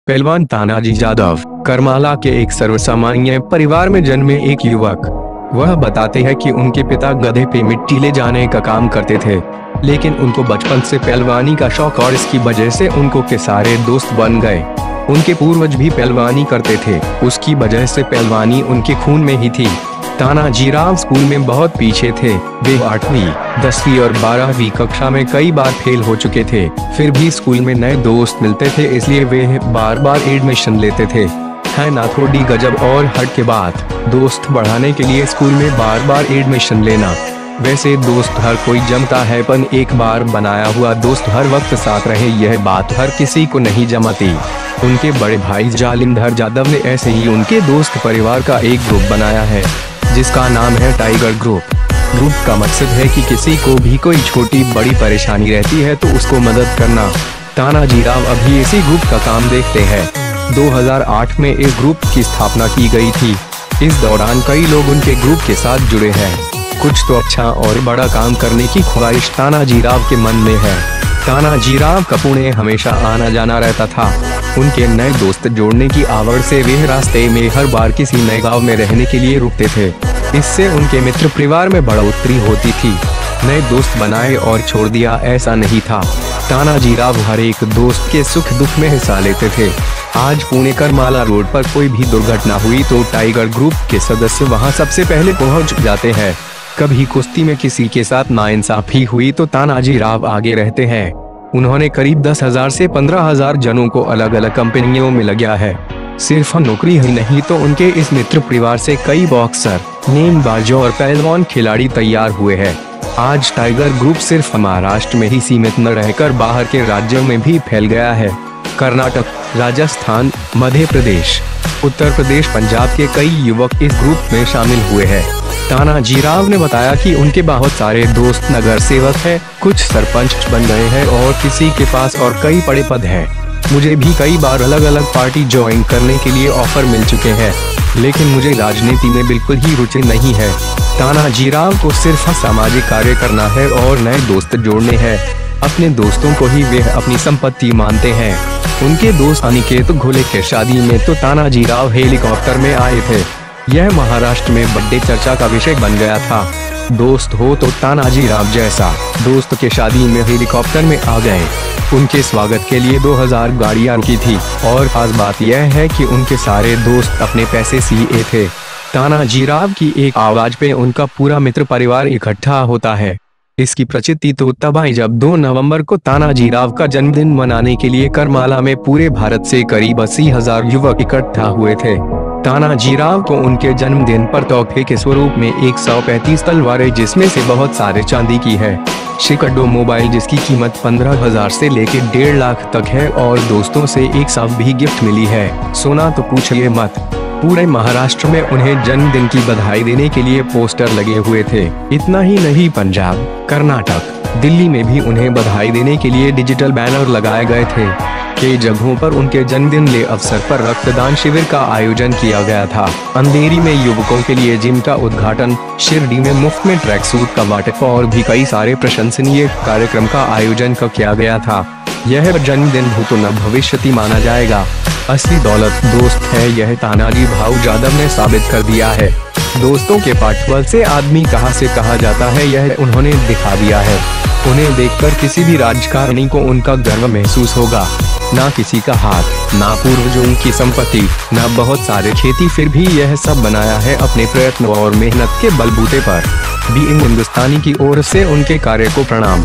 पहलवान तानाजी जादव करमाला के एक सर्वसामान्य परिवार में जन्मे एक युवक। वह बताते हैं कि उनके पिता गधे पे मिट्टी ले जाने का काम करते थे, लेकिन उनको बचपन से पहलवानी का शौक और इसकी वजह से उनको के सारे दोस्त बन गए। उनके पूर्वज भी पहलवानी करते थे, उसकी वजह से पहलवानी उनके खून में ही थी। तानाजीराव स्कूल में बहुत पीछे थे। वे 8वीं, 10वीं और 12वीं कक्षा में कई बार फेल हो चुके थे। फिर भी स्कूल में नए दोस्त मिलते थे, इसलिए वे बार बार एडमिशन लेते थे। है ना थोड़ी गजब और हट के बात, दोस्त बढ़ाने के लिए स्कूल में बार बार एडमिशन लेना। वैसे दोस्त हर कोई जमता है, पर एक बार बनाया हुआ दोस्त हर वक्त साथ रहे, यह बात हर किसी को नहीं जमती। उनके बड़े भाई जालिंधर जादव ने ऐसे ही उनके दोस्त परिवार का एक ग्रुप बनाया है, जिसका नाम है टाइगर ग्रुप। ग्रुप का मकसद है कि किसी को भी कोई छोटी बड़ी परेशानी रहती है तो उसको मदद करना। तानाजीराव अभी इसी ग्रुप का काम देखते हैं। 2008 में इस ग्रुप की स्थापना की गई थी। इस दौरान कई लोग उनके ग्रुप के साथ जुड़े हैं। कुछ तो अच्छा और बड़ा काम करने की ख्वाहिश तानाजीराव के मन में है। तानाजीराव का पुणे हमेशा आना जाना रहता था। उनके नए दोस्त जोड़ने की आवड़ से वे रास्ते में हर बार किसी नए गांव में रहने के लिए रुकते थे। इससे उनके मित्र परिवार में बढ़ोतरी होती थी। नए दोस्त बनाए और छोड़ दिया, ऐसा नहीं था। तानाजीराव हर एक दोस्त के सुख दुख में हिस्सा लेते थे। आज पुणे करमाला रोड पर कोई भी दुर्घटना हुई तो टाइगर ग्रुप के सदस्य वहां सबसे पहले पहुंच जाते हैं। कभी कुश्ती में किसी के साथ नाइंसाफी हुई तो तानाजीराव आगे रहते हैं। उन्होंने करीब 10,000 से 15,000 जनों को अलग अलग कंपनियों में लगाया है। सिर्फ नौकरी ही नहीं तो उनके इस मित्र परिवार से कई बॉक्सर, नेमबाजों और पहलवान खिलाड़ी तैयार हुए हैं। आज टाइगर ग्रुप सिर्फ महाराष्ट्र में ही सीमित न रहकर बाहर के राज्यों में भी फैल गया है। कर्नाटक, राजस्थान, मध्य प्रदेश, उत्तर प्रदेश, पंजाब के कई युवक इस ग्रुप में शामिल हुए हैं। तानाजीराव ने बताया कि उनके बहुत सारे दोस्त नगर सेवक हैं, कुछ सरपंच बन गए हैं और किसी के पास और कई बड़े पद हैं। मुझे भी कई बार अलग अलग पार्टी ज्वाइन करने के लिए ऑफर मिल चुके हैं, लेकिन मुझे राजनीति में बिल्कुल ही रुचि नहीं है। तानाजीराव को सिर्फ सामाजिक कार्य करना है और नए दोस्त जोड़ने हैं। अपने दोस्तों को ही वे अपनी संपत्ति मानते हैं। उनके दोस्त अनिकेत घोले के शादी में तो तानाजीराव हेलीकॉप्टर में आए थे। यह महाराष्ट्र में बड़े चर्चा का विषय बन गया था। दोस्त हो तो तानाजीराव जैसा दोस्त के शादी में हेलीकॉप्टर में आ गए। उनके स्वागत के लिए 2000 गाड़ियां रुकी थी और खास बात यह है कि उनके सारे दोस्त अपने पैसे सीए थे। तानाजीराव की एक आवाज पे उनका पूरा मित्र परिवार इकट्ठा होता है। इसकी प्रचिति तो तब आई जब 2 नवंबर को तानाजीराव का जन्मदिन मनाने के लिए करमाला में पूरे भारत से करीब 80,000 युवक इकट्ठा हुए थे। तानाजीराव को उनके जन्मदिन पर तोहफे के स्वरूप में 135 तलवारें, जिसमें से बहुत सारे चांदी की है, शिकडो मोबाइल जिसकी कीमत 15,000 से लेकर 1.5 लाख तक है और दोस्तों से एक साथ भी गिफ्ट मिली है। सोना तो पूछिए मत। पूरे महाराष्ट्र में उन्हें जन्मदिन की बधाई देने के लिए पोस्टर लगे हुए थे। इतना ही नहीं, पंजाब, कर्नाटक, दिल्ली में भी उन्हें बधाई देने के लिए डिजिटल बैनर लगाए गए थे। कई जगहों पर उनके जन्मदिन के अवसर पर रक्तदान शिविर का आयोजन किया गया था। अंधेरी में युवकों के लिए जिम का उद्घाटन, शिरडी में मुफ्त में ट्रैक सूट का वाटप और भी कई सारे प्रशंसनीय कार्यक्रम का आयोजन किया गया था। यह जन्मदिन भूतो न भविष्यति माना जाएगा। असली दौलत दोस्त है, यह तानाजी भाऊ जादव ने साबित कर दिया है। दोस्तों के पाठबल से आदमी कहां से कहां जाता है, यह उन्होंने दिखा दिया है। उन्हें देखकर किसी भी राजकारणी को उनका गर्व महसूस होगा। ना किसी का हाथ, ना पूर्वजों की संपत्ति, ना बहुत सारे खेती, फिर भी यह सब बनाया है अपने प्रयत्न और मेहनत के बलबूते पर। बीइंग हिंदुस्तानी की ओर से उनके कार्य को प्रणाम।